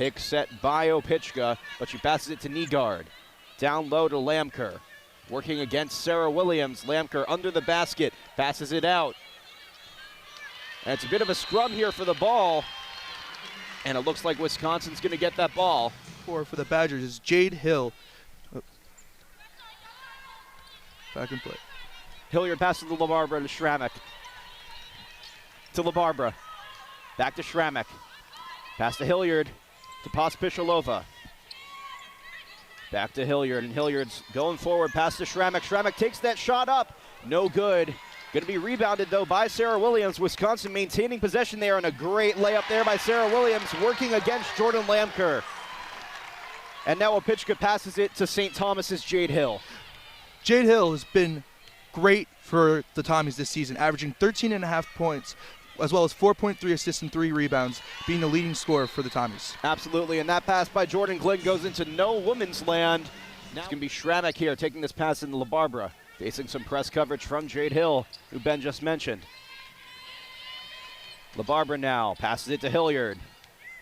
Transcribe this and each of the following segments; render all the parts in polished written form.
Pick set by Opichka, but she passes it to Nygaard. Down low to Lamker. Working against Sarah Williams. Lamker under the basket, passes it out. And it's a bit of a scrum here for the ball. And it looks like Wisconsin's going to get that ball. For the Badgers is Jade Hill. Back in play. Hilliard passes to LaBarbera to Schramek. To LaBarbera. Back to Schramek. Pass to Hilliard. To Pospishilova. Back to Hilliard, and Hilliard's going forward. Pass to Schramek. Schramek takes that shot up. No good. Going to be rebounded, though, by Sarah Williams. Wisconsin maintaining possession there, and a great layup there by Sarah Williams, working against Jordan Lamker. And now Opichka passes it to St. Thomas's Jade Hill. Jade Hill has been great for the Tommies this season, averaging 13.5 points, as well as 4.3 assists and 3 rebounds, being the leading scorer for the Tommies. Absolutely, and that pass by Jordan Glenn goes into no woman's land. Now it's going to be Schramek here taking this pass into LaBarbera, facing some press coverage from Jade Hill, who Ben just mentioned. LaBarbera now passes it to Hilliard,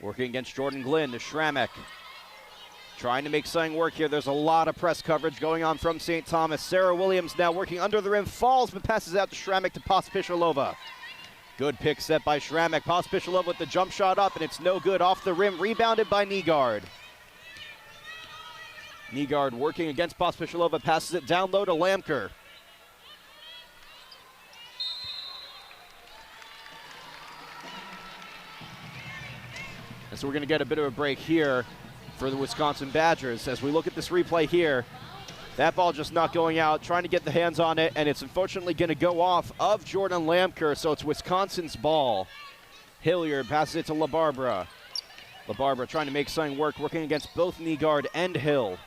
working against Jordan Glenn to Schramek. Trying to make something work here. There's a lot of press coverage going on from St. Thomas. Sarah Williams now working under the rim, falls, but passes out to Schramek to Pospishilova. Good pick set by Schramek. Pospishilova with the jump shot up, and it's no good. Off the rim, rebounded by Nygaard. Nygaard working against Pospishilova, passes it down low to Lamker. And so we're going to get a bit of a break here for the Wisconsin Badgers. As we look at this replay here, that ball just not going out, trying to get the hands on it, and it's unfortunately going to go off of Jordan Lamker, so it's Wisconsin's ball. Hilliard passes it to LaBarbera. LaBarbera trying to make something work, working against both Nygaard and Hill.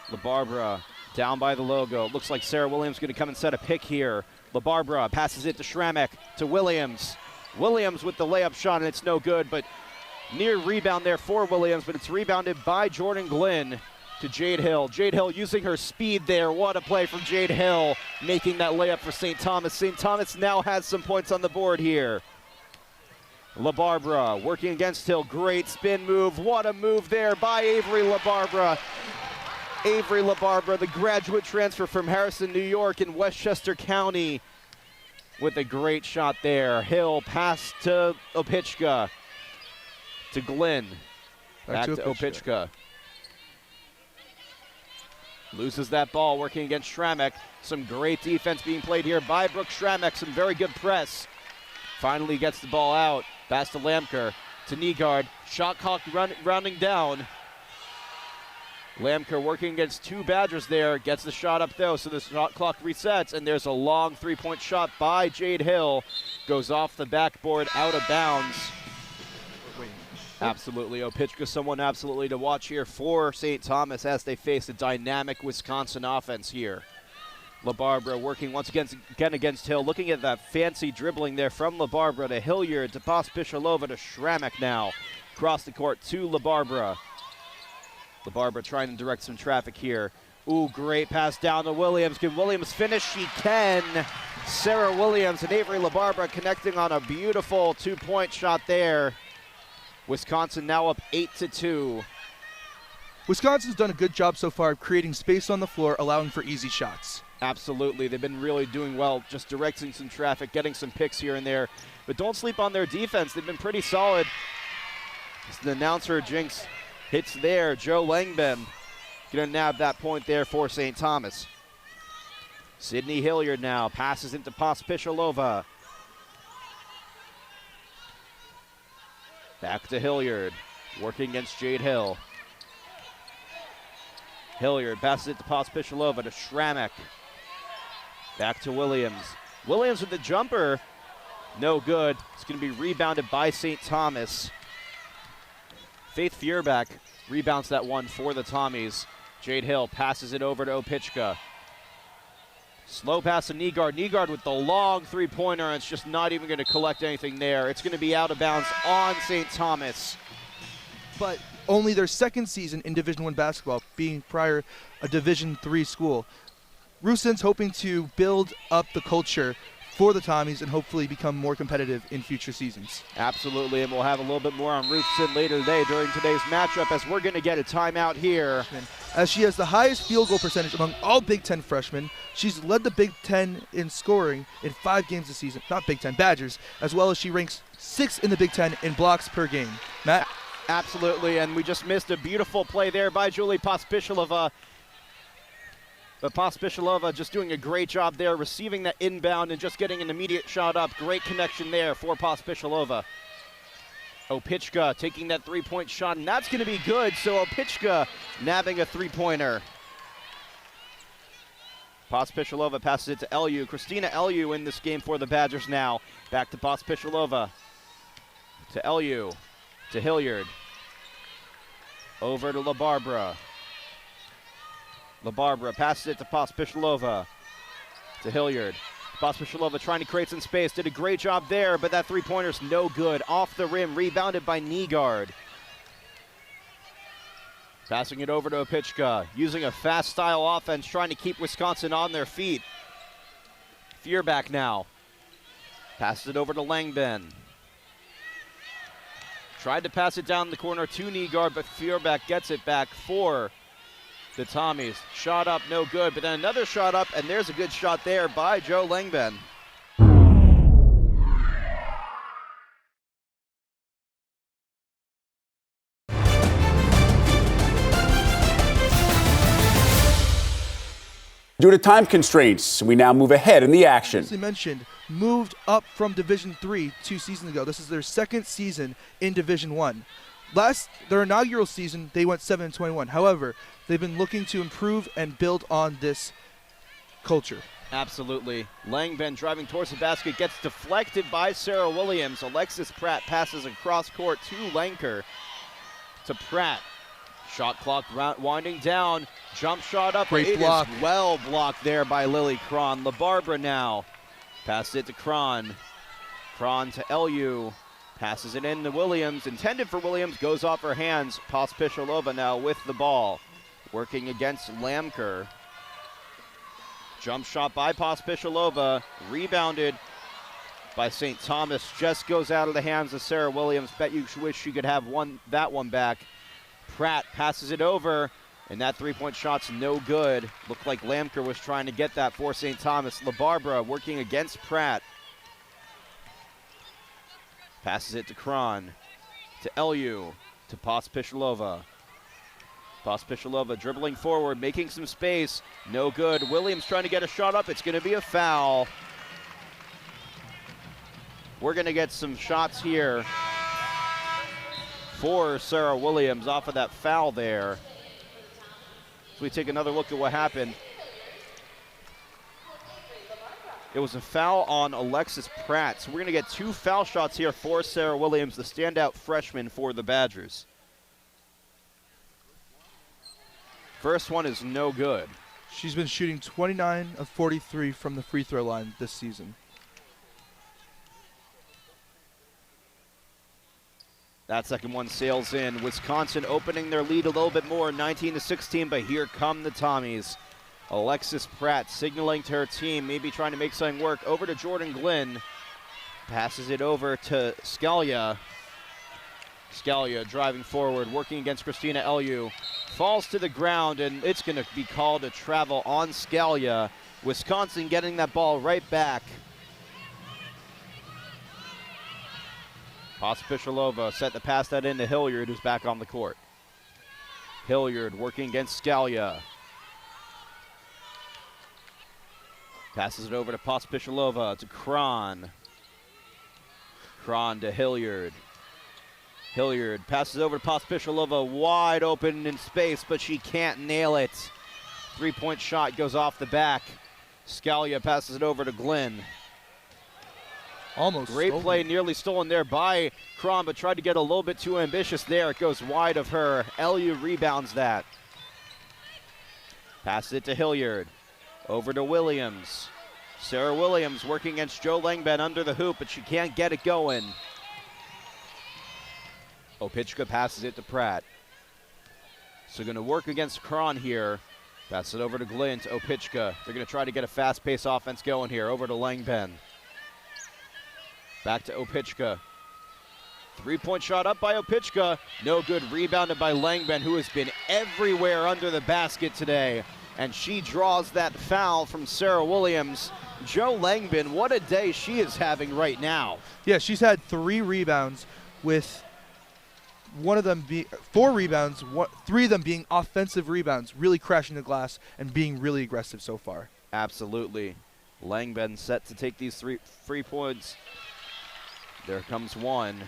LaBarbera down by the logo. Looks like Sarah Williams going to come and set a pick here. LaBarbera passes it to Schramek, to Williams. Williams with the layup shot, and it's no good, but near rebound there for Williams, but it's rebounded by Jordan Glenn to Jade Hill. Jade Hill using her speed there. What a play from Jade Hill, making that layup for St. Thomas. St. Thomas now has some points on the board here. LaBarbera working against Hill. Great spin move. What a move there by Avery LaBarbera. Avery LaBarbera, the graduate transfer from Harrison, New York in Westchester County, with a great shot there. Hill pass to Opichka. To Glenn. Back to Opichka. Loses that ball, working against Schramek. Some great defense being played here by Brooke Schramek. Some very good press. Finally gets the ball out. Pass to Lamker. To Nygaard. Shot clock rounding down. Lamker working against two Badgers there. Gets the shot up though, so the shot clock resets, and there's a long three-point shot by Jade Hill. Goes off the backboard, out of bounds. Absolutely, Opichka, someone absolutely to watch here for St. Thomas as they face a dynamic Wisconsin offense here. LaBarbera working once again against Hill. Looking at that fancy dribbling there from LaBarbera to Hilliard to Pospishilova to Schramek now. Across the court to LaBarbera. LaBarbera trying to direct some traffic here. Ooh, great pass down to Williams. Can Williams finish? She can. Sarah Williams and Avery LaBarbera connecting on a beautiful two-point shot there. Wisconsin now up 8-2. Wisconsin's done a good job so far of creating space on the floor, allowing for easy shots. Absolutely. They've been really doing well, just directing some traffic, getting some picks here and there. But don't sleep on their defense. They've been pretty solid. As the announcer jinx hits there, Joe Langbem going to nab that point there for St. Thomas. Sydney Hilliard now passes into Pospishilova. Back to Hilliard, working against Jade Hill. Hilliard passes it to Pospishilova to Schramek. Back to Williams. Williams with the jumper, no good. It's going to be rebounded by St. Thomas. Faith Feuerbach rebounds that one for the Tommies. Jade Hill passes it over to Opichka. Slow pass to Nygaard. Nygaard with the long three-pointer, and it's just not even going to collect anything there. It's going to be out of bounds on St. Thomas. But only their second season in Division I basketball, being prior a Division III school. Russen's hoping to build up the culture for the Tommies and hopefully become more competitive in future seasons. Absolutely, and we'll have a little bit more on Ruthson later today during today's matchup as we're going to get a timeout here. As she has the highest field goal percentage among all Big Ten freshmen, she's led the Big Ten in scoring in 5 games this season, not Big Ten Badgers, as well as she ranks 6th in the Big Ten in blocks per game. Matt? Absolutely, and we just missed a beautiful play there by Julie Pospisilova. But Pospisilova just doing a great job there, receiving that inbound and just getting an immediate shot up. Great connection there for Pospisilova. Opichka taking that three-point shot, and that's going to be good. So Opichka nabbing a three-pointer. Pospisilova passes it to Lu. Christina Lu in this game for the Badgers now. Back to Pospisilova. To Lu. To Hilliard. Over to LaBarbera. LaBarbera passes it to Pospisilova. To Hilliard. Pospisilova trying to create some space. Did a great job there, but that three-pointer's no good. Off the rim, rebounded by Nygaard. Passing it over to Opichka. Using a fast-style offense, trying to keep Wisconsin on their feet. Feuerback now. Passes it over to Langben. Tried to pass it down the corner to Nygaard, but Feuerback gets it back for the Tommies. Shot up, no good, but then another shot up, and there's a good shot there by Joe Langben. Due to time constraints, we now move ahead in the action. As you mentioned, moved up from Division III 2 seasons ago. This is their second season in Division I. Their inaugural season, they went 7-21. However, they've been looking to improve and build on this culture. Absolutely. Langben driving towards the basket, gets deflected by Sarah Williams. Alexis Pratt passes across court to Lanker. To Pratt. Shot clock winding down. Jump shot up. Great it block. Is well blocked there by Lily Cron. LaBarbera now. Passes it to Cron. Cron to Lu. Passes it in to Williams. Intended for Williams. Goes off her hands. Pospisilova now with the ball. Working against Lamker. Jump shot by Pospisilova. Rebounded by St. Thomas. Just goes out of the hands of Sarah Williams. Bet you wish she could have that one back. Pratt passes it over, and that three-point shot's no good. Looked like Lamker was trying to get that for St. Thomas. LaBarbera working against Pratt. Passes it to Cron, to Lu, to Pospisilova. Pospisilova dribbling forward, making some space. No good. Williams trying to get a shot up. It's going to be a foul. We're going to get some shots here for Sarah Williams off of that foul there. So we take another look at what happened. It was a foul on Alexis Pratt. So we're going to get 2 foul shots here for Sarah Williams, the standout freshman for the Badgers. First one is no good. She's been shooting 29 of 43 from the free throw line this season. That second one sails in. Wisconsin opening their lead a little bit more, 19-16, but here come the Tommies. Alexis Pratt signaling to her team, maybe trying to make something work. Over to Jordan Glynn. Passes it over to Scalia. Scalia driving forward, working against Christina Lu. Falls to the ground, and it's going to be called a travel on Scalia. Wisconsin getting that ball right back. Pospisilova set to pass that in to Hilliard, who's back on the court. Hilliard working against Scalia. Passes it over to Pospisilova, to Cron. Cron to Hilliard. Hilliard passes over to Pospisilova, wide open in space, but she can't nail it. Three-point shot goes off the back. Scalia passes it over to Glynn. Almost Great stolen. play, nearly stolen there by Cron, but tried to get a little bit too ambitious there. It goes wide of her. Lu rebounds that. Passes it to Hilliard. Over to Williams. Sarah Williams working against Joe Langben under the hoop, but she can't get it going. Opichka passes it to Pratt. So going to work against Cron here. Pass it over to Glynn, to Opichka. They're going to try to get a fast-paced offense going here. Over to Langben. Back to Opichka. Three-point shot up by Opichka. No good. Rebounded by Langben, who has been everywhere under the basket today. And she draws that foul from Sarah Williams. Joe Langben, what a day she is having right now. Yeah, she's had 3 rebounds with one of them 4 rebounds, 3 of them being offensive rebounds, really crashing the glass and being really aggressive so far. Absolutely. Langben set to take these 3 points. There comes one.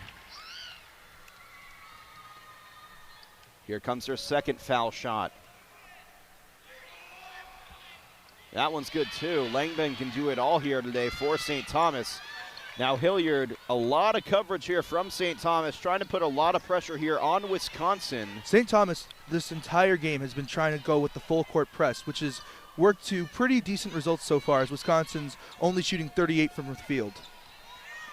Here comes her second foul shot. That one's good too. Langben can do it all here today for St. Thomas. Now Hilliard, a lot of coverage here from St. Thomas, trying to put a lot of pressure here on Wisconsin. St. Thomas, this entire game, has been trying to go with the full court press, which has worked to pretty decent results so far, as Wisconsin's only shooting 38 from the field.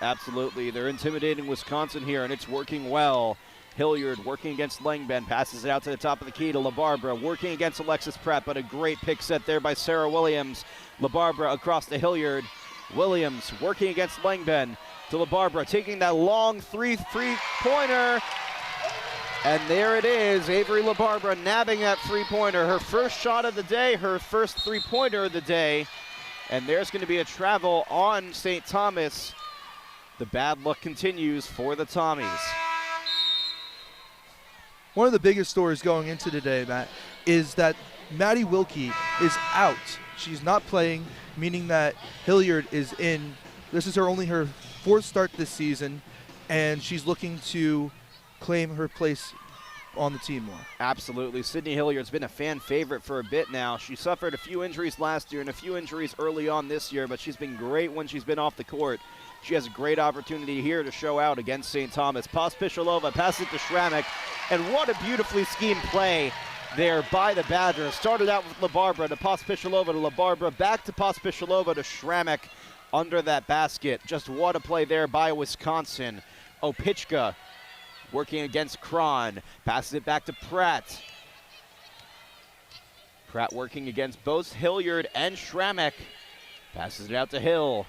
Absolutely. They're intimidating Wisconsin here, and it's working well. Hilliard working against Langben, passes it out to the top of the key to LaBarbera, working against Alexis Pratt, but a great pick set there by Sarah Williams. LaBarbera across to Hilliard. Williams working against Langben to LaBarbera, taking that long three-pointer. And there it is, Avery LaBarbera nabbing that three-pointer. Her first shot of the day, her first three-pointer of the day. And there's going to be a travel on St. Thomas. The bad luck continues for the Tommies. One of the biggest stories going into today, Matt, is that Maddie Wilkie is out. She's not playing, meaning that Hilliard is in. This is only her 4th start this season, and she's looking to claim her place on the team more. Absolutely. Sydney Hilliard's been a fan favorite for a bit now. She suffered a few injuries last year and a few injuries early on this year, but she's been great when she's been off the court. She has a great opportunity here to show out against St. Thomas. Pospisilova passes it to Schramek, and what a beautifully schemed play there by the Badgers. Started out with LaBarbera to Pospisilova to LaBarbera, back to Pospisilova to Schramek under that basket. Just what a play there by Wisconsin. Opichka working against Cron, passes it back to Pratt. Pratt working against both Hilliard and Schramek, passes it out to Hill.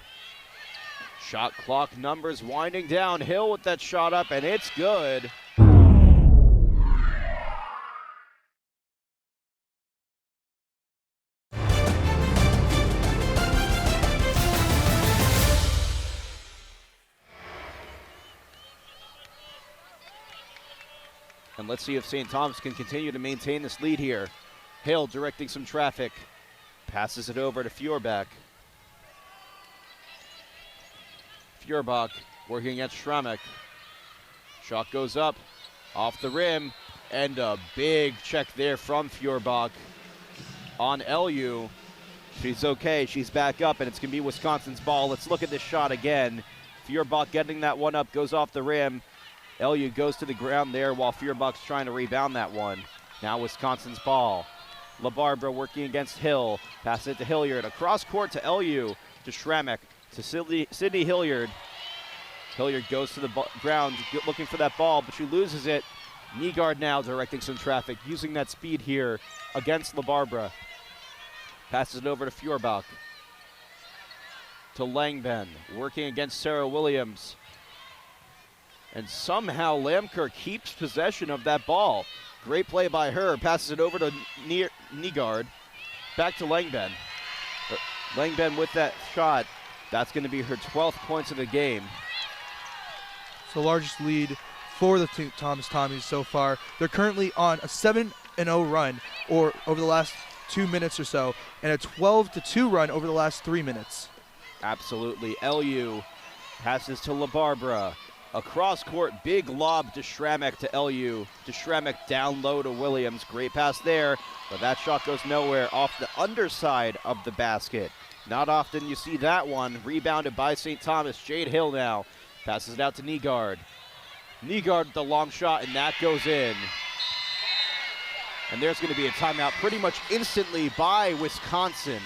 Shot clock numbers winding down. Hill with that shot up, and it's good. And let's see if St. Thomas can continue to maintain this lead here. Hill directing some traffic. Passes it over to Feuerbach. Feuerbach working against Schramek. Shot goes up, off the rim, and a big check there from Feuerbach on LU. She's okay, she's back up, and it's going to be Wisconsin's ball. Let's look at this shot again. Feuerbach getting that one up, goes off the rim. LU goes to the ground there while Feuerbach's trying to rebound that one. Now Wisconsin's ball. LaBarbera working against Hill. Passes it to Hilliard. Across court to LU, to Schramek, to Sydney Hilliard. Hilliard goes to the ground looking for that ball, but she loses it. Nygaard now directing some traffic, using that speed here against LaBarbera. Passes it over to Feuerbach. To Langben, working against Sarah Williams. And somehow Lamker keeps possession of that ball. Great play by her. Passes it over to Nygaard. Back to Langben. Langben with that shot. That's going to be her 12th points of the game. It's the largest lead for the Thomas Tommies so far. They're currently on a 7-0 run or over the last 2 minutes or so, and a 12-2 run over the last 3 minutes. Absolutely. LU passes to LaBarbera. Across court, big lob to Schramek to LU. To Schramek down low to Williams. Great pass there, but that shot goes nowhere off the underside of the basket. Not often you see that one. Rebounded by St. Thomas. Jade Hill now passes it out to Nygaard. Nygaard with the long shot, and that goes in. And there's going to be a timeout pretty much instantly by Wisconsin.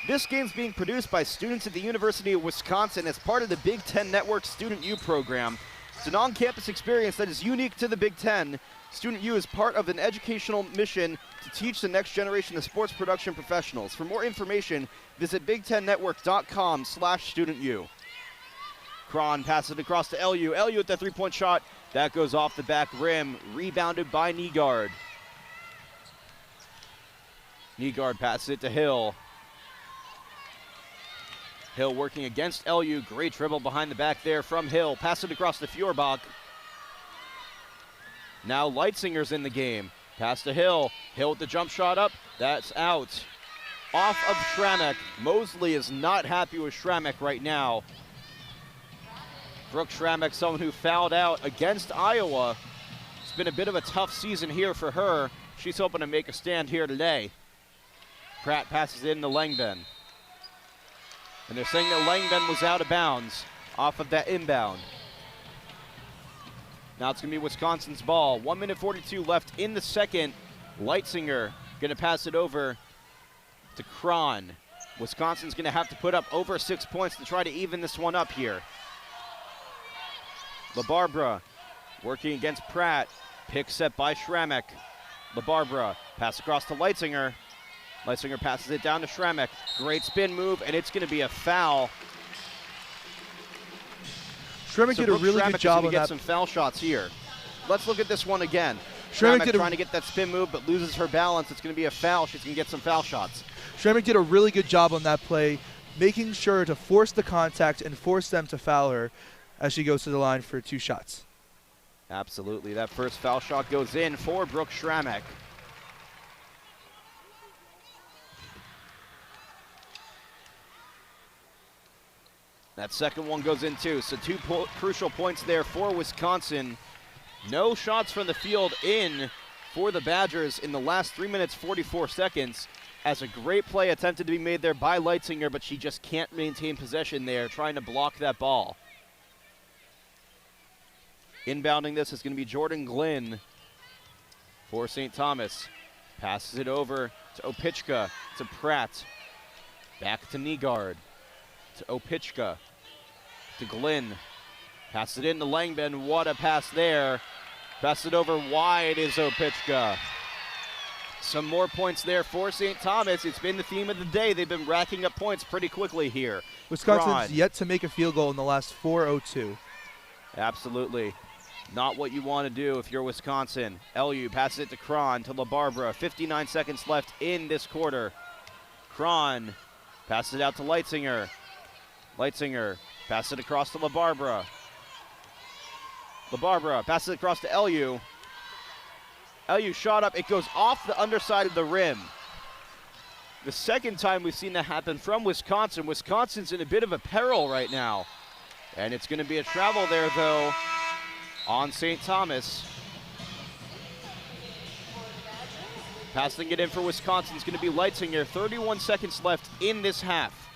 This game's being produced by students at the University of Wisconsin as part of the Big Ten Network Student U program. It's an on-campus experience that is unique to the Big Ten. Student U is part of an educational mission to teach the next generation of sports production professionals. For more information, visit BigTenNetwork.com/StudentU. Cron passes it across to LU. LU with the three-point shot. That goes off the back rim. Rebounded by Nygaard. Nygaard passes it to Hill. Hill working against LU. Great dribble behind the back there from Hill. Pass it across to Feuerbach. Now Leitzinger's in the game. Pass to Hill. Hill with the jump shot up. That's out. Off of Schramek. Mosley is not happy with Schramek right now. Brooke Schramek, someone who fouled out against Iowa. It's been a bit of a tough season here for her. She's hoping to make a stand here today. Pratt passes it into Langben. And they're saying that Langben was out of bounds off of that inbound. Now it's going to be Wisconsin's ball. 1 minute 42 left in the second. Leitzinger going to pass it over to Cron. Wisconsin's going to have to put up over 6 points to try to even this one up here. LaBarbera working against Pratt. Pick set by Schramek. LaBarbera pass across to Leitzinger. Leitzinger passes it down to Schramek. Great spin move, and it's going to be a foul. Schramek did a really good job on that. Get some foul shots here. Let's look at this one again. Schramek trying to get that spin move, but loses her balance. It's going to be a foul. She's going to get some foul shots. Schramek did a really good job on that play, making sure to force the contact and force them to foul her as she goes to the line for 2 shots. Absolutely. That first foul shot goes in for Brooke Schramek. That second one goes in too. So 2 crucial points there for Wisconsin. No shots from the field in for the Badgers in the last 3 minutes, 44 seconds. As a great play attempted to be made there by Leitzinger, but she just can't maintain possession there, trying to block that ball. Inbounding this is going to be Jordan Glynn for St. Thomas. Passes it over to Opichka, to Pratt. Back to Nygaard, to Opichka, to Glynn. Passes it in to Langben. What a pass there. Passes it over wide is Opichka. Some more points there for St. Thomas. It's been the theme of the day. They've been racking up points pretty quickly here. Wisconsin's yet to make a field goal in the last 4:02. Absolutely. Not what you want to do if you're Wisconsin. LU passes it to Cron, to LaBarbera. 59 seconds left in this quarter. Cron passes it out to Leitzinger. Leitzinger passes it across to LaBarbera. LaBarbera passes it across to LU. LU shot up. It goes off the underside of the rim. The second time we've seen that happen from Wisconsin. Wisconsin's in a bit of a peril right now. And it's going to be a travel there, though, on St. Thomas. Passing it in for Wisconsin is going to be Leitzinger. 31 seconds left in this half.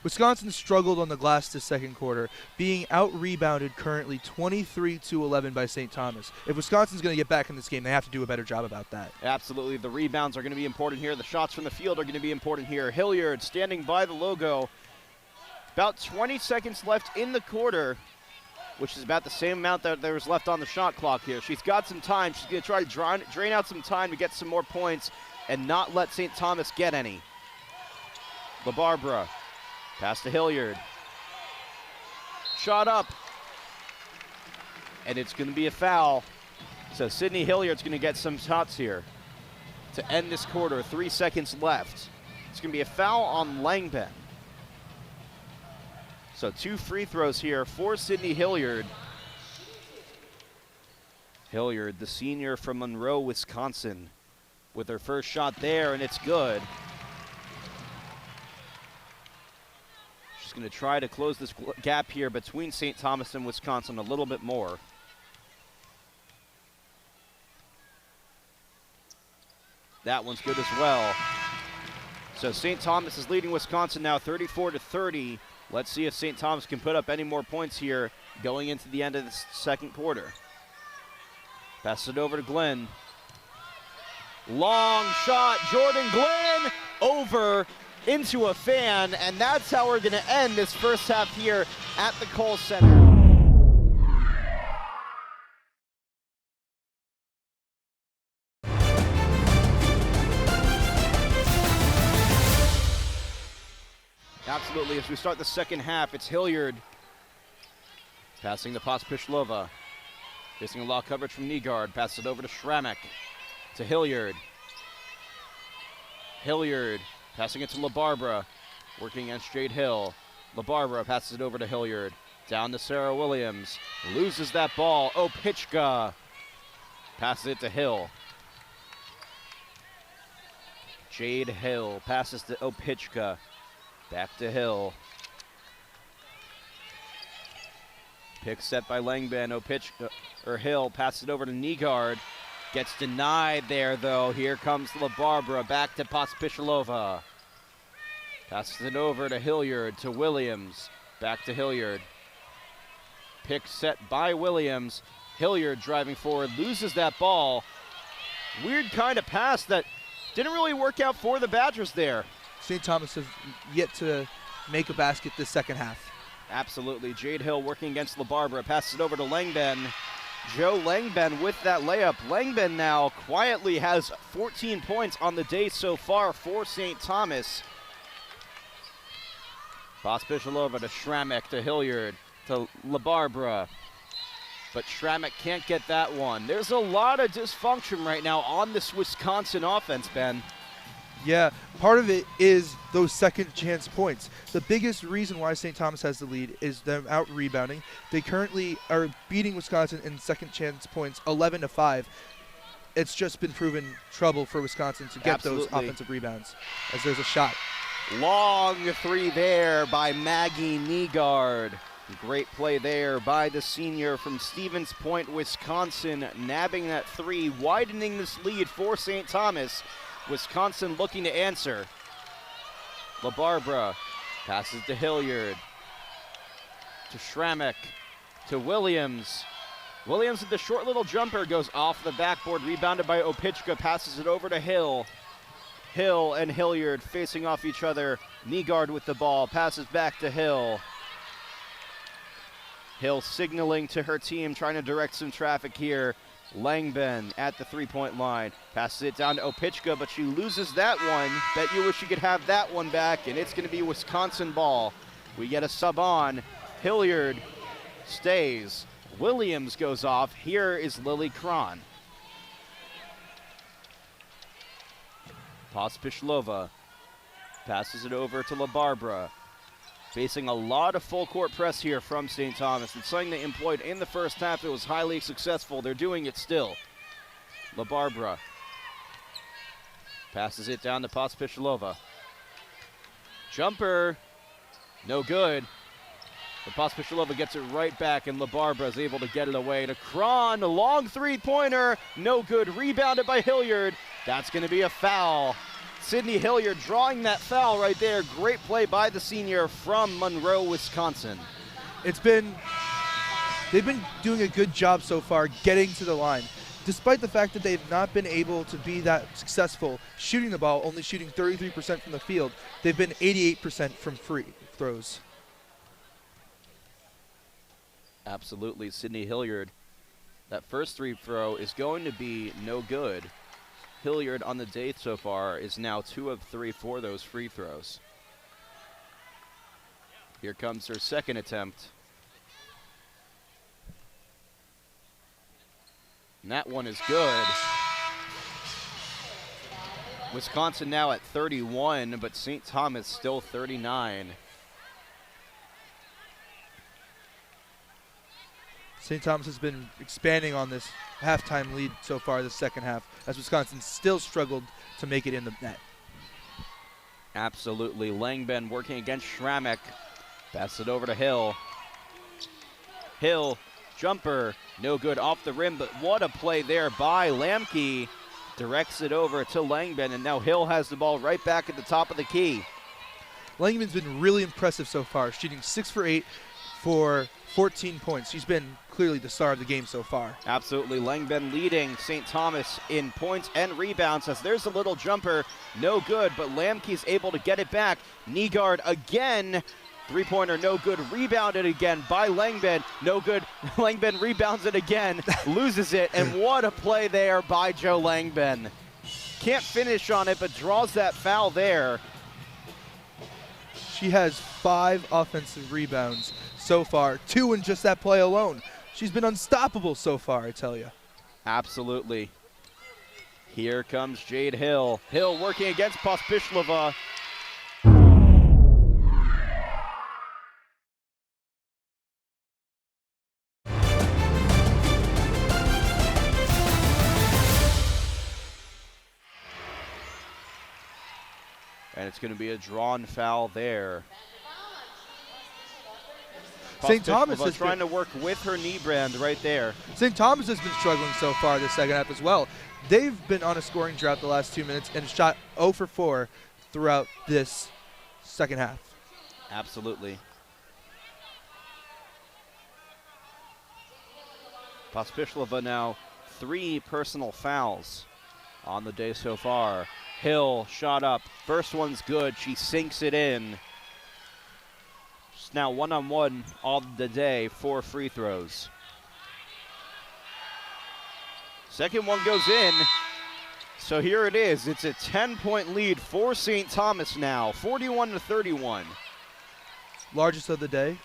Wisconsin struggled on the glass this second quarter, being out-rebounded currently 23-11 by St. Thomas. If Wisconsin's going to get back in this game, they have to do a better job about that. Absolutely. The rebounds are going to be important here. The shots from the field are going to be important here. Hilliard standing by the logo. About 20 seconds left in the quarter, which is about the same amount that there was left on the shot clock here. She's got some time. She's going to try to drain out some time to get some more points and not let St. Thomas get any. LaBarbera. Pass to Hilliard. Shot up. And it's going to be a foul. So Sydney Hilliard's going to get some shots here to end this quarter. 3 seconds left. It's going to be a foul on Langben. So 2 free throws here for Sydney Hilliard. Hilliard, the senior from Monroe, Wisconsin, with her first shot there, and it's good. She's going to try to close this gap here between St. Thomas and Wisconsin a little bit more. That one's good as well. So St. Thomas is leading Wisconsin now 34-30. Let's see if St. Thomas can put up any more points here going into the end of the second quarter. Pass it over to Glenn. Long shot, Jordan Glenn over into a fan, and that's how we're going to end this first half here at the Kohl Center. Absolutely, as we start the second half, it's Hilliard Passing to Pospishlova. Facing a lot of coverage from Nygaard. Passes it over to Schramek. To Hilliard. Hilliard passing it to LaBarbera. Working against Jade Hill. LaBarbera passes it over to Hilliard. Down to Sarah Williams. Loses that ball. Opichka passes it to Hill. Jade Hill passes to Opichka. Back to Hill. Pick set by Langben. Hill passes it over to Nygaard. Gets denied there, though. Here comes LaBarbera. Back to Pospishlova. Passes it over to Hilliard, to Williams. Back to Hilliard. Pick set by Williams. Hilliard driving forward, loses that ball. Weird kind of pass that didn't really work out for the Badgers there. St. Thomas have yet to make a basket this second half. Absolutely. Jade Hill working against LaBarbera. Passes it over to Langben. Joe Langben with that layup. Langben now quietly has 14 points on the day so far for St. Thomas. Pospishlova to Schramek, to Hilliard, to LaBarbera. But Schramek can't get that one. There's a lot of dysfunction right now on this Wisconsin offense, Ben. Yeah, part of it is those second chance points. The biggest reason why St. Thomas has the lead is them out rebounding. They currently are beating Wisconsin in second chance points 11-5. It's just been proven trouble for Wisconsin to get those offensive rebounds as there's a shot. Long three there by Maggie Nygaard. Great play there by the senior from Stevens Point, Wisconsin, nabbing that three, widening this lead for St. Thomas. Wisconsin looking to answer. LaBarbera passes to Hilliard, to Schramek, to Williams. Williams with the short little jumper goes off the backboard, rebounded by Opichka, passes it over to Hill. Hill and Hilliard facing off each other. Nygaard with the ball, passes back to Hill. Hill signaling to her team, trying to direct some traffic here. Langben at the three-point line. Passes it down to Opichka, but she loses that one. Bet you wish you could have that one back, and it's going to be Wisconsin ball. We get a sub on. Hilliard stays. Williams goes off. Here is Lily Cron. Pospishlova passes it over to LaBarbera. Facing a lot of full court press here from St. Thomas. It's something they employed in the first half. It was highly successful. They're doing it still. LaBarbera passes it down to Pospishlova. Jumper, no good. But Pospishlova gets it right back, and LaBarbera is able to get it away to Cron. A long three-pointer, no good. Rebounded by Hilliard. That's going to be a foul. Sydney Hilliard drawing that foul right there. Great play by the senior from Monroe, Wisconsin. They've been doing a good job so far getting to the line. Despite the fact that they've not been able to be that successful shooting the ball, only shooting 33% from the field, they've been 88% from free throws. Absolutely, Sydney Hilliard. That first free throw is going to be no good. Hilliard on the day so far is now 2 of 3 for those free throws. Here comes her second attempt. And that one is good. Wisconsin now at 31, but St. Thomas still 39. St. Thomas has been expanding on this halftime lead so far this second half, as Wisconsin still struggled to make it in the net. Absolutely. Langben working against Schramek. Pass it over to Hill. Hill, jumper, no good off the rim, but what a play there by Lamke. Directs it over to Langben, and now Hill has the ball right back at the top of the key. Langben's been really impressive so far, shooting 6 for 8 for 14 points. She's been clearly the star of the game so far. Absolutely. Langben leading St. Thomas in points and rebounds as there's a little jumper, no good, but Lamke's able to get it back. Nygaard again, three-pointer, no good, rebounded again by Langben, no good. Langben rebounds it again, loses it, and what a play there by Joe Langben. Can't finish on it, but draws that foul there. She has 5 offensive rebounds so far. 2 in just that play alone. She's been unstoppable so far, I tell you. Absolutely. Here comes Jade Hill. Hill working against Pospíšilova. And it's going to be a drawn foul there. St. Thomas is trying to work with her knee brand right there. St. Thomas has been struggling so far this second half as well. They've been on a scoring drought the last 2 minutes and shot 0 for 4 throughout this second half. Absolutely. Pospíšilova now 3 personal fouls on the day so far. Hill shot up. First one's good. She sinks it in. She's now 1-on-1 all the day, 4 free throws. Second one goes in. So here it is. It's a 10-point lead for St. Thomas now, 41-31. Largest of the day.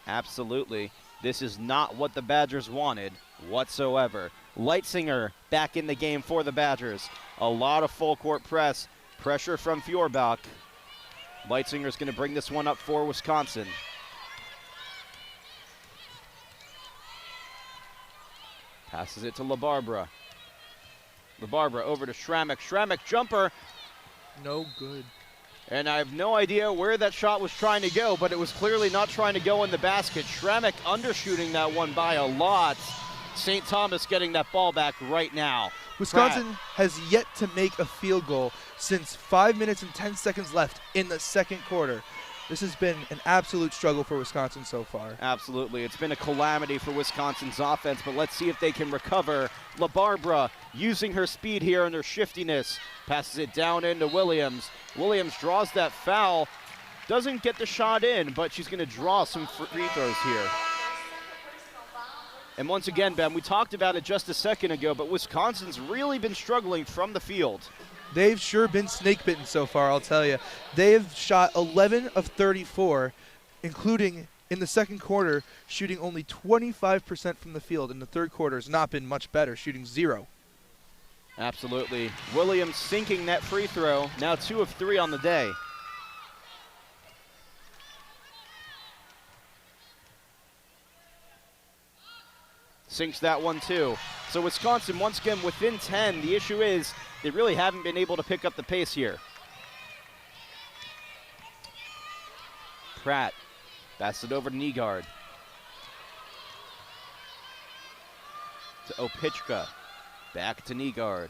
Absolutely. This is not what the Badgers wanted whatsoever. Leitzinger back in the game for the Badgers. A lot of full court press. Pressure from Fjorbach. Leitzinger's going to bring this one up for Wisconsin. Passes it to LaBarbera. LaBarbera over to Schramek. Schramek jumper. No good. And I have no idea where that shot was trying to go, but it was clearly not trying to go in the basket. Schramek undershooting that one by a lot. St. Thomas getting that ball back right now. Wisconsin has yet to make a field goal since 5 minutes and 10 seconds left in the second quarter. This has been an absolute struggle for Wisconsin so far. Absolutely. It's been a calamity for Wisconsin's offense, but let's see if they can recover. LaBarbera using her speed here and her shiftiness. Passes it down into Williams. Williams draws that foul. Doesn't get the shot in, but she's going to draw some free throws here. And once again, Ben, we talked about it just a second ago, but Wisconsin's really been struggling from the field. They've sure been snake bitten so far, I'll tell you. They've shot 11 of 34, including in the second quarter, shooting only 25% from the field. In the third quarter has not been much better, shooting 0. Absolutely. Williams sinking that free throw, now 2 of 3 on the day. Sinks that one too. So Wisconsin once again within 10. The issue is they really haven't been able to pick up the pace here. Pratt passes it over to Nygaard. To Opichka. Back to Nygaard.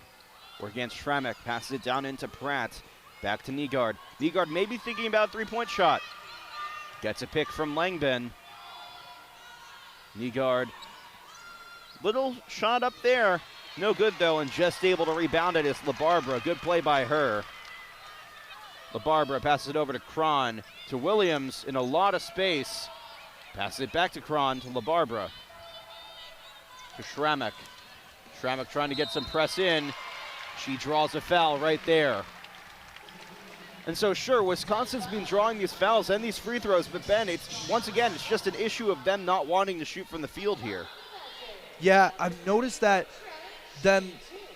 Working against Schramek. Passes it down into Pratt. Back to Nygaard. Nygaard may be thinking about a three-point shot. Gets a pick from Langben. Nygaard. Little shot up there. No good, though, and just able to rebound it is LaBarbera. Good play by her. LaBarbera passes it over to Cron. To Williams in a lot of space. Passes it back to Cron to LaBarbera. To Schramek. Schramek trying to get some press in. She draws a foul right there. And so, sure, Wisconsin's been drawing these fouls and these free throws, but Ben, once again, it's just an issue of them not wanting to shoot from the field here. Yeah, I've noticed that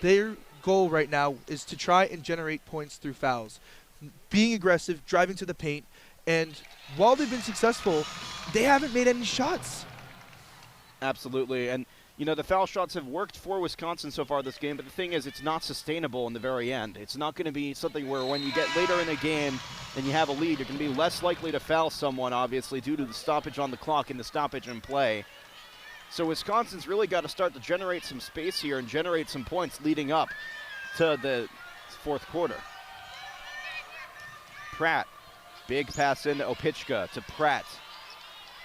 their goal right now is to try and generate points through fouls. Being aggressive, driving to the paint, and while they've been successful, they haven't made any shots. Absolutely, and you know, the foul shots have worked for Wisconsin so far this game, but the thing is it's not sustainable in the very end. It's not going to be something where when you get later in the game and you have a lead, you're going to be less likely to foul someone, obviously, due to the stoppage on the clock and the stoppage in play. So Wisconsin's really got to start to generate some space here and generate some points leading up to the fourth quarter. Pratt, big pass into Opichka to Pratt.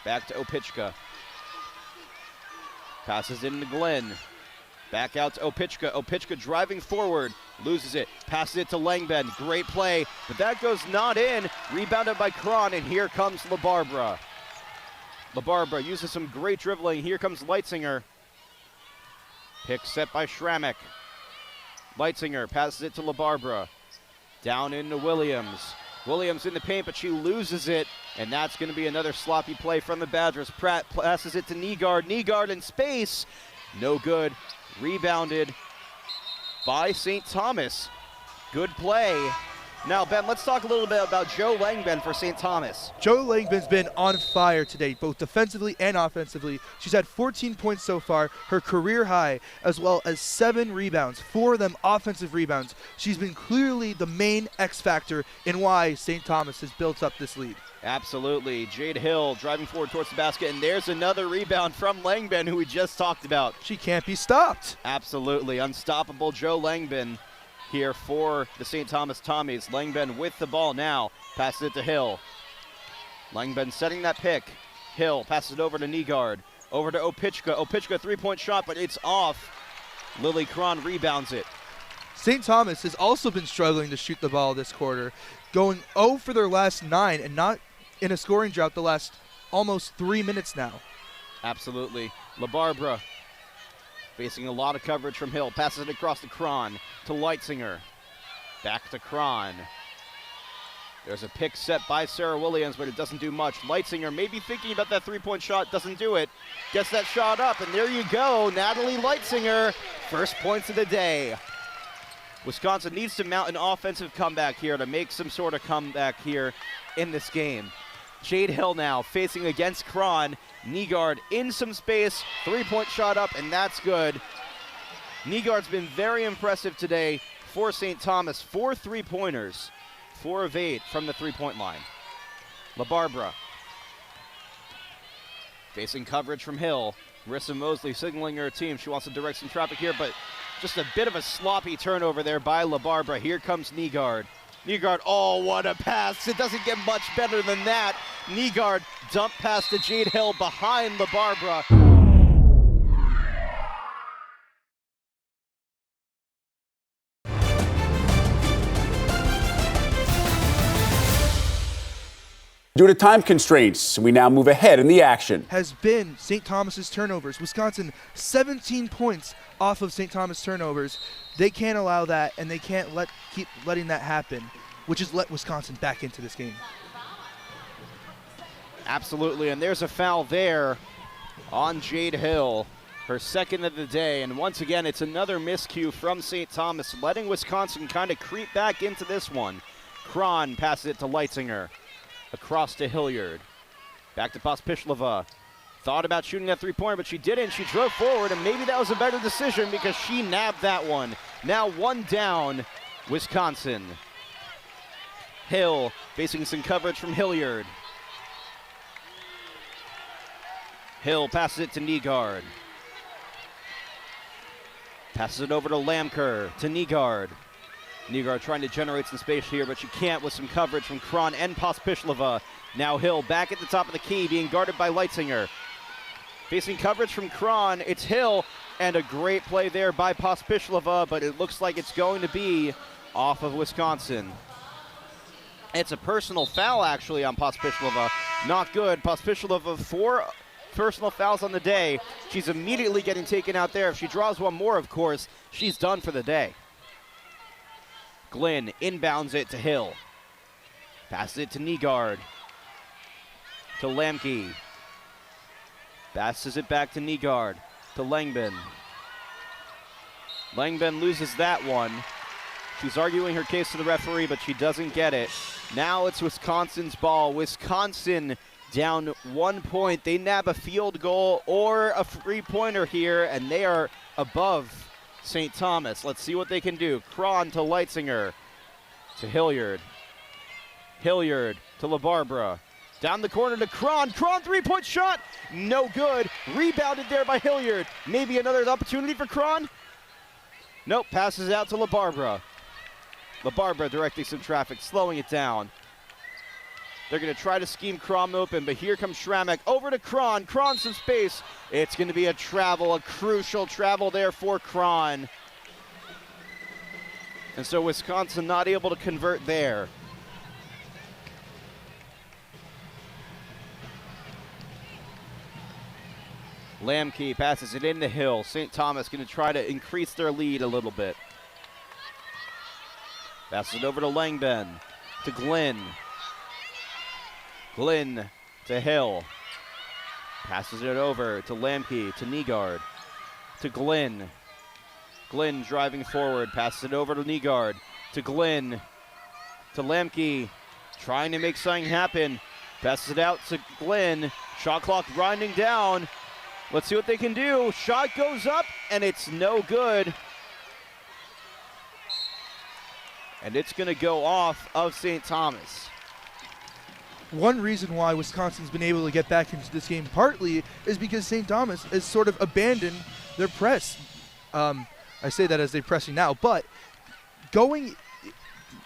Back to Opichka. Passes into Glenn. Back out to Opichka. Opichka driving forward. Loses it. Passes it to Langben. Great play, but that goes not in. Rebounded by Cron, and here comes LaBarbera. LaBarbera uses some great dribbling. Here comes Leitzinger. Pick set by Schramek. Leitzinger passes it to LaBarbera. Down into Williams. Williams in the paint, but she loses it, and that's going to be another sloppy play from the Badgers. Pratt passes it to Nygaard. Nygaard in space. No good. Rebounded by St. Thomas. Good play. Now, Ben, let's talk a little bit about Jo Langben for St. Thomas. Jo Langben's been on fire today, both defensively and offensively. She's had 14 points so far, her career high, as well as 7 rebounds, 4 of them offensive rebounds. She's been clearly the main X factor in why St. Thomas has built up this lead. Absolutely. Jade Hill driving forward towards the basket, and there's another rebound from Langben, who we just talked about. She can't be stopped. Absolutely. Unstoppable Jo Langben here for the St. Thomas Tommies. Langben with the ball now. Passes it to Hill. Langben setting that pick. Hill passes it over to Nygaard. Over to Opichka. Opichka three-point shot, but it's off. Lily Cron rebounds it. St. Thomas has also been struggling to shoot the ball this quarter, going 0 for their last 9 and not in a scoring drought the last almost 3 minutes now. Absolutely. LaBarbera facing a lot of coverage from Hill. Passes it across to Cron, to Leitzinger. Back to Cron. There's a pick set by Sarah Williams, but it doesn't do much. Leitzinger maybe thinking about that three-point shot, doesn't do it. Gets that shot up, and there you go, Natalie Leitzinger. First points of the day. Wisconsin needs to mount an offensive comeback here to make some sort of comeback here in this game. Jade Hill now facing against Cron. Nygaard in some space, three-point shot up, and that's good. Nygaard's been very impressive today for St. Thomas. 4 3-pointers, 4 of 8 from the three-point line. LaBarbera facing coverage from Hill. Marissa Mosley signaling her team. She wants to direct some traffic here, but just a bit of a sloppy turnover there by LaBarbera. Here comes Nygaard. Nygaard, oh, what a pass. It doesn't get much better than that. Nygaard dump pass to Jade Hill behind LaBarbera. Due to time constraints, we now move ahead in the action. Has been St. Thomas's turnovers. Wisconsin 17 points off of St. Thomas turnovers. They can't allow that, and they can't keep letting that happen, which has let Wisconsin back into this game. Absolutely, and there's a foul there on Jade Hill, her second of the day, and once again it's another miscue from St. Thomas, letting Wisconsin kind of creep back into this one. Cron passes it to Leitzinger. Across to Hilliard. Back to Pospishlova. Thought about shooting that three-pointer, but she didn't. She drove forward, and maybe that was a better decision because she nabbed that one. Now 1 down, Wisconsin. Hill facing some coverage from Hilliard. Hill passes it to Nygaard. Passes it over to Lamker, to Nygaard. Nygaard trying to generate some space here, but she can't with some coverage from Cron and Pospishlova. Now Hill back at the top of the key, being guarded by Leitzinger. Facing coverage from Cron, it's Hill, and a great play there by Pospishlova, but it looks like it's going to be off of Wisconsin. It's a personal foul, actually, on Pospishlova. Not good. Pospishlova, 4 personal fouls on the day. She's immediately getting taken out there. If she draws one more, of course, she's done for the day. Glynn inbounds it to Hill. Passes it to Nygaard. To Lamke. Passes it back to Nygaard. To Langben. Langben loses that one. She's arguing her case to the referee, but she doesn't get it. Now it's Wisconsin's ball. Wisconsin down 1 point. They nab a field goal or a three-pointer here, and they are above St. Thomas. Let's see what they can do. Cron to Leitzinger. To Hilliard. Hilliard to LaBarbera. Down the corner to Cron. Cron three-point shot. No good. Rebounded there by Hilliard. Maybe another opportunity for Cron. Nope. Passes out to LaBarbera. LaBarbera directing some traffic, slowing it down. They're going to try to scheme Cron open, but here comes Schramek over to Cron. Cron some space. It's going to be a crucial travel there for Cron. And so Wisconsin not able to convert there. Lamke passes it into Hill. St. Thomas going to try to increase their lead a little bit. Passes it over to Langben. to Glynn. Glynn to Hill. Passes it over to Lamke, to Nygaard, to Glynn. Glynn driving forward, passes it over to Nygaard, to Glynn, to Lamke, trying to make something happen. Passes it out to Glynn. Shot clock grinding down. Let's see what they can do. Shot goes up, and it's no good. And it's going to go off of St. Thomas. One reason why Wisconsin's been able to get back into this game partly is because St. Thomas has sort of abandoned their press. I say that as they're pressing now, but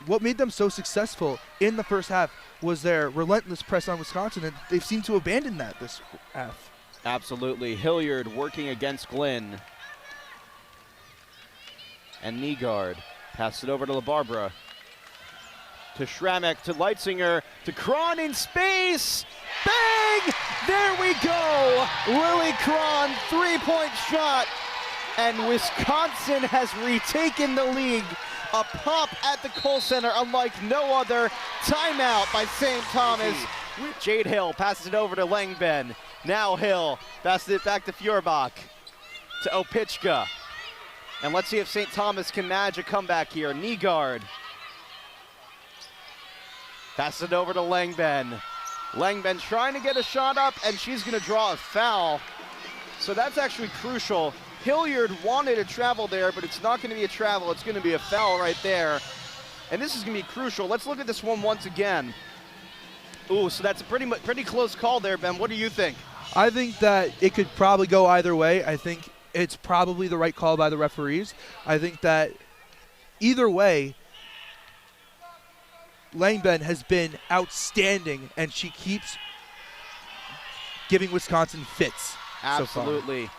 what made them so successful in the first half was their relentless press on Wisconsin, and they've seemed to abandon that this half. Absolutely. Hilliard working against Glynn. And Nygaard passes it over to LaBarbera. To Schramek, to Leitzinger, to Cron in space. Bang! There we go! Lily Cron, three-point shot. And Wisconsin has retaken the lead. A pop at the Kohl Center unlike no other. Timeout by St. Thomas. Jade Hill passes it over to Langben. Now Hill passes it back to Feuerbach. To Opichka. And let's see if St. Thomas can manage a comeback here. Nygaard. Passes it over to Langben. Langben trying to get a shot up, and she's going to draw a foul. So that's actually crucial. Hilliard wanted to travel there, but it's not going to be a travel. It's going to be a foul right there. And this is going to be crucial. Let's look at this one once again. Ooh, so that's a pretty close call there, Ben. What do you think? I think that it could probably go either way. I think it's probably the right call by the referees. I think that either way, Langben has been outstanding, and she keeps giving Wisconsin fits. Absolutely.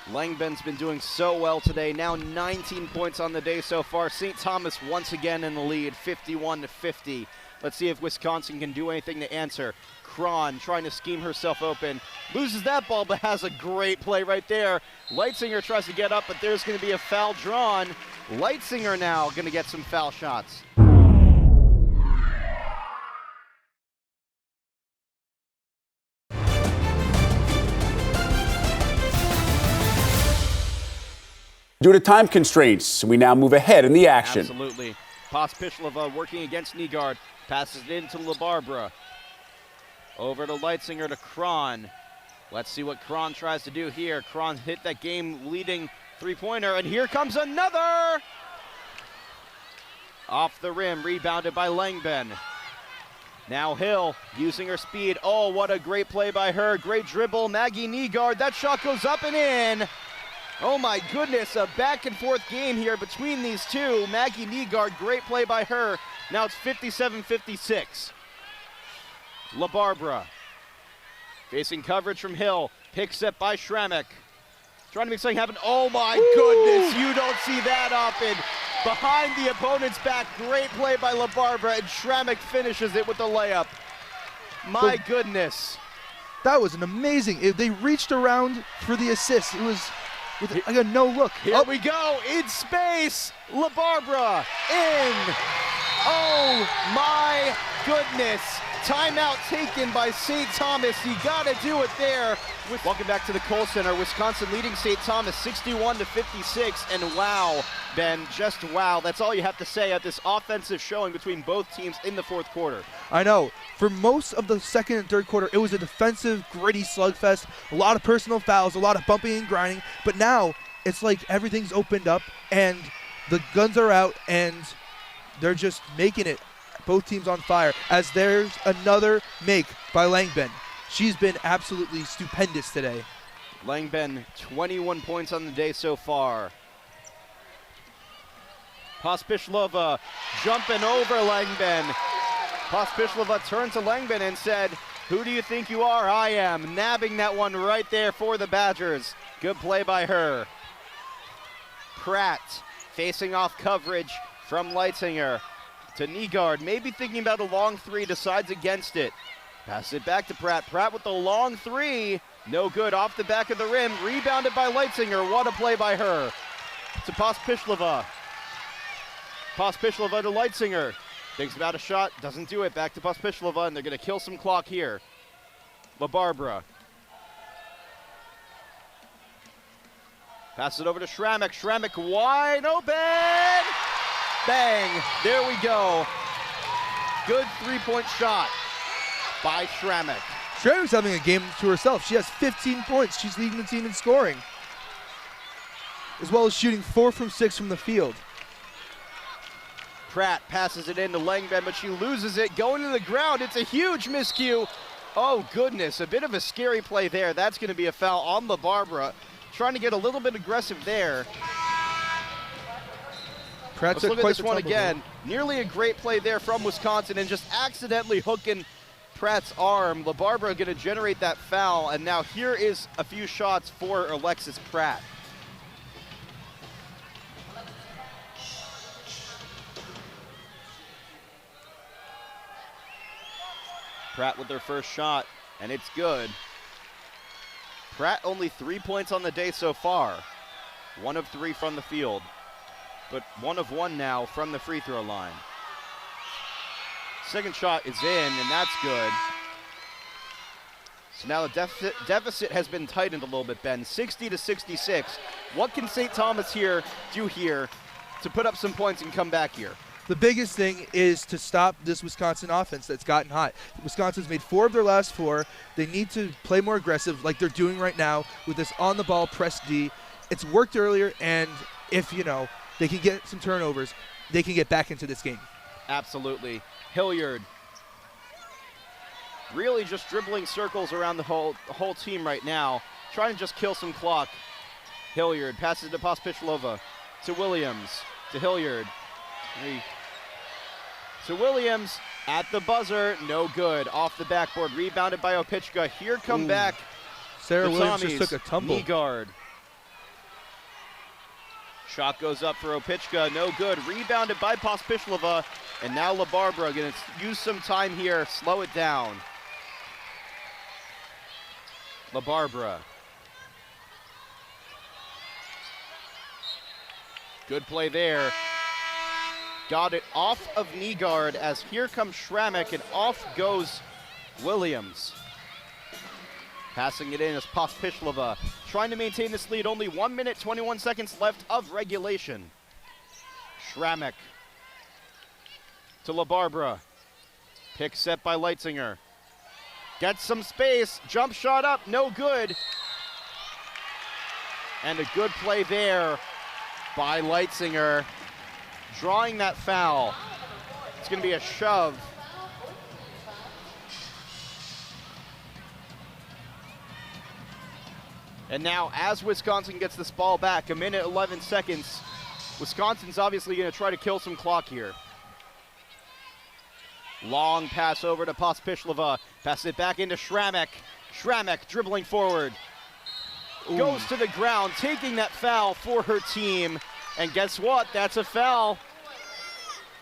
Langben's been doing so well today. Now 19 points on the day so far. St. Thomas once again in the lead, 51-50. Let's see if Wisconsin can do anything to answer. Cron trying to scheme herself open. Loses that ball, but has a great play right there. Leitzinger tries to get up, but there's going to be a foul drawn. Leitzinger now going to get some foul shots. Due to time constraints, we now move ahead in the action. Absolutely. Pospisilova working against Nygaard. Passes it into LaBarbera. Over to Leitzinger to Cron. Let's see what Cron tries to do here. Cron hit that game-leading three-pointer, and here comes another! Off the rim, rebounded by Langben. Now Hill using her speed. Oh, what a great play by her. Great dribble, Maggie Nygaard. That shot goes up and in. Oh my goodness, a back and forth game here between these two. Maggie Nygaard, great play by her. Now it's 57-56. LaBarbera facing coverage from Hill. Picks up by Schramek. Trying to make something happen. Oh my goodness, you don't see that often. Behind the opponent's back, great play by LaBarbera, and Schramek finishes it with the layup. My goodness. That was an amazing, they reached around for the assist. It was with like a no look. Here we go, in space, LaBarbera in. Oh my goodness. Timeout taken by St. Thomas. You gotta do it there. Welcome back to the Kohl Center. Wisconsin leading St. Thomas 61-56. And wow, Ben, just wow. That's all you have to say at this offensive showing between both teams in the fourth quarter. I know. For most of the second and third quarter, it was a defensive, gritty slugfest. A lot of personal fouls, a lot of bumping and grinding. But now it's like everything's opened up and the guns are out and they're just making it. Both teams on fire, as there's another make by Langben. She's been absolutely stupendous today. Langben, 21 points on the day so far. Pospisilova jumping over Langben. Pospisilova turned to Langben and said, "Who do you think you are?" "I am." Nabbing that one right there for the Badgers. Good play by her. Pratt facing off coverage from Leitzinger. To Nygaard, maybe thinking about a long three, decides against it. Pass it back to Pratt. Pratt with the long three. No good, off the back of the rim. Rebounded by Leitzinger. What a play by her. To Pospisilova. Pospisilova to Leitzinger. Thinks about a shot, doesn't do it. Back to Pospisilova, and they're going to kill some clock here. LaBarbera. Pass it over to Schramek. Schramek wide open. Bang. There we go. Good three-point shot by Schramek. Schramek's having a game to herself. She has 15 points. She's leading the team in scoring, as well as shooting 4 from 6 from the field. Pratt passes it into Langben, but she loses it. Going to the ground. It's a huge miscue. Oh, goodness. A bit of a scary play there. That's going to be a foul on LaBarbera. Trying to get a little bit aggressive there. Pratt Let's look at this one again. Nearly a great play there from Wisconsin, and just accidentally hooking Pratt's arm. LaBarbera going to generate that foul, and now here is a few shots for Alexis Pratt. Pratt with their first shot, and it's good. Pratt only 3 points on the day so far. 1 of 3 from the field, but 1 of 1 now from the free throw line. Second shot is in, and that's good. So now the deficit has been tightened a little bit, Ben. 60-66. What can St. Thomas do here to put up some points and come back here? The biggest thing is to stop this Wisconsin offense that's gotten hot. Wisconsin's made 4 of their last 4. They need to play more aggressive like they're doing right now with this on-the-ball press D. It's worked earlier, and if, they can get some turnovers, they can get back into this game. Absolutely. Hilliard really just dribbling circles around the whole team right now, trying to just kill some clock. Hilliard passes to Pospisilova, to Williams, to Hilliard. To Williams at the buzzer, no good. Off the backboard, rebounded by Opichka. Here come back Sarah the Williams Tommies. just took a tumble. Knee guard. Shot goes up for Opichka, no good. Rebounded by Pospisilova, and now LaBarbera going to use some time here, slow it down. LaBarbera. Good play there. Got it off of knee guard as here comes Schramek, and off goes Williams. Passing it in as Pospisilova trying to maintain this lead. Only 1 minute, 21 seconds left of regulation. Schramek to LaBarbera. Pick set by Leitzinger. Gets some space. Jump shot up. No good. And a good play there by Leitzinger. Drawing that foul. It's going to be a shove. And now as Wisconsin gets this ball back, 1 minute, 11 seconds, Wisconsin's obviously going to try to kill some clock here. Long pass over to Pospisilova. Pass it back into Schramek. Schramek dribbling forward. Ooh. Goes to the ground, taking that foul for her team. And guess what? That's a foul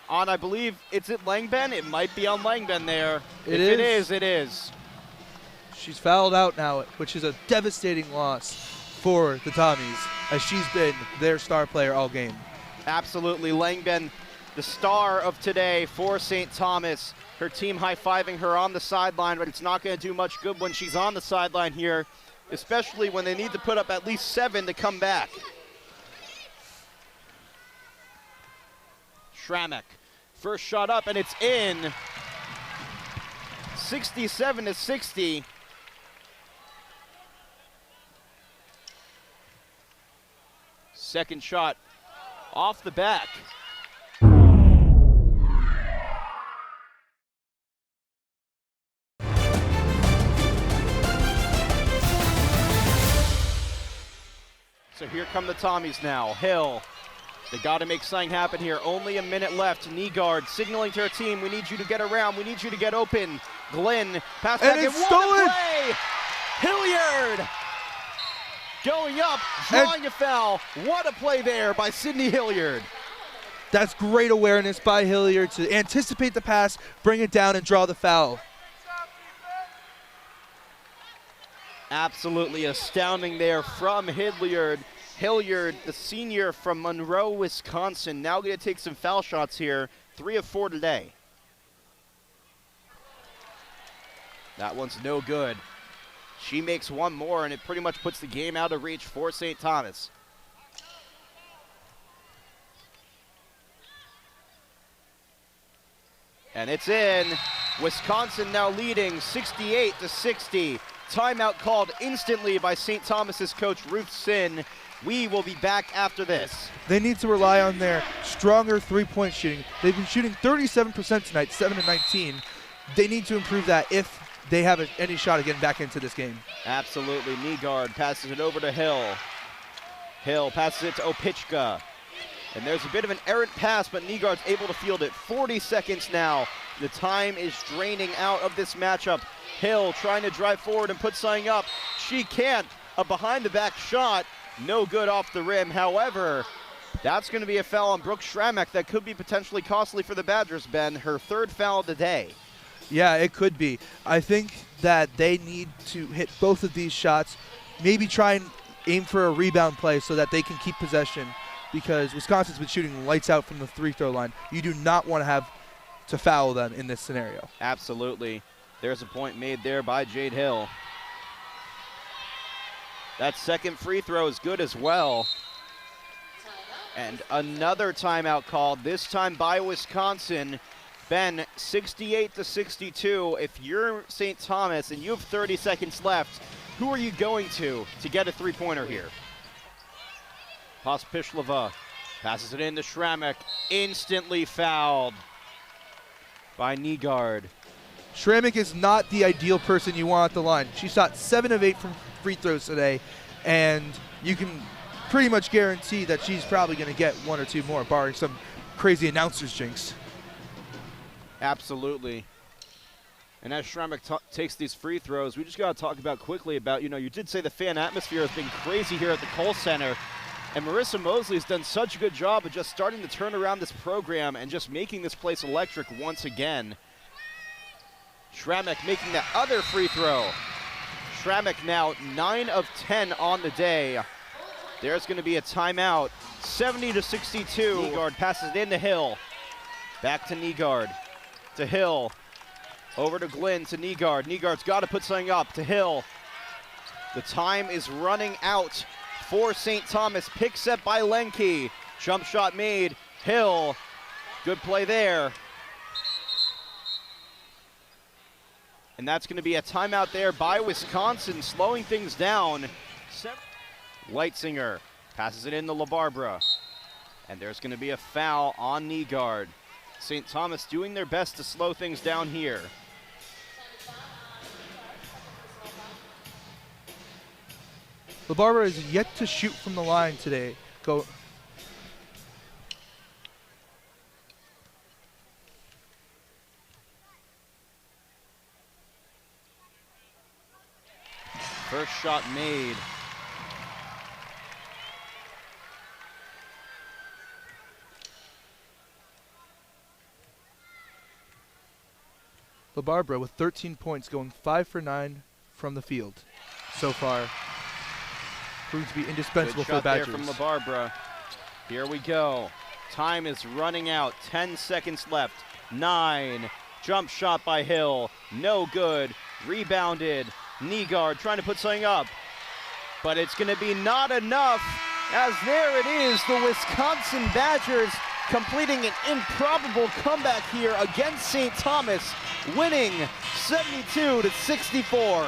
on, I believe, it's at Langben? It might be on Langben there. It is. She's fouled out now, which is a devastating loss for the Tommies, as she's been their star player all game. Absolutely. Langben, the star of today for St. Thomas. Her team high-fiving her on the sideline, but it's not going to do much good when she's on the sideline here, especially when they need to put up at least 7 to come back. Schramek, first shot up, and it's in. 67-60. Second shot off the back. So here come the Tommies now. Hill. They got to make something happen here. Only a minute left. Knee guard signaling to her team, we need you to get around. We need you to get open. Glenn, pass back, and what a play! Hilliard going up, drawing a foul. What a play there by Sydney Hilliard. That's great awareness by Hilliard to anticipate the pass, bring it down, and draw the foul. Absolutely astounding there from Hilliard. Hilliard, the senior from Monroe, Wisconsin, now going to take some foul shots here. 3 of 4 today. That one's no good. She makes one more, and it pretty much puts the game out of reach for St. Thomas. And it's in. Wisconsin now leading 68-60. Timeout called instantly by St. Thomas's coach Ruth Sin. We will be back after this. They need to rely on their stronger three-point shooting. They've been shooting 37% tonight, 7-19. They need to improve that if they have any shot of getting back into this game. Absolutely. Nygaard passes it over to Hill. Hill passes it to Opichka. And there's a bit of an errant pass, but Nygaard's able to field it. 40 seconds now. The time is draining out of this matchup. Hill trying to drive forward and put something up. She can't. A behind-the-back shot. No good off the rim. However, that's going to be a foul on Brooke Schramek that could be potentially costly for the Badgers, Ben. Her third foul of the day. Yeah, it could be. I think that they need to hit both of these shots, maybe try and aim for a rebound play so that they can keep possession, because Wisconsin's been shooting lights out from the free throw line. You do not want to have to foul them in this scenario. Absolutely. There's a point made there by Jade Hill. That second free throw is good as well. And another timeout called, this time by Wisconsin. Ben, 68-62. If you're St. Thomas and you have 30 seconds left, who are you going to get a three-pointer here? Pospisilova passes it in to Schramek. Instantly fouled by Nygaard. Schramek is not the ideal person you want at the line. She shot 7 of 8 from free throws today, and you can pretty much guarantee that she's probably going to get 1 or 2 more, barring some crazy announcer's jinx. Absolutely. And as Schramek takes these free throws, we just got to talk about quickly about, you did say the fan atmosphere has been crazy here at the Kohl Center. And Marissa Mosley has done such a good job of just starting to turn around this program and just making this place electric once again. Schramek making that other free throw. Schramek now 9 of 10 on the day. There's going to be a timeout. 70-62. Nygaard passes it in to Hill. Back to Nygaard. To Hill. Over to Glynn, to Nygaard. Nygaard's got to put something up. To Hill. The time is running out for St. Thomas. Pick set by Lenke. Jump shot made. Hill. Good play there. And that's going to be a timeout there by Wisconsin, slowing things down. Leitzinger passes it in to LaBarbera. And there's going to be a foul on Nygaard. St. Thomas doing their best to slow things down here. LaBarbera is yet to shoot from the line today. First shot made. LaBarbera with 13 points, going 5 for 9 from the field so far. Proves to be indispensable for the Badgers. Good shot there from LaBarbera. Here we go. Time is running out. 10 seconds left. 9. Jump shot by Hill. No good. Rebounded. Nygaard trying to put something up. But it's going to be not enough, as there it is, the Wisconsin Badgers completing an improbable comeback here against St. Thomas, winning 72-64.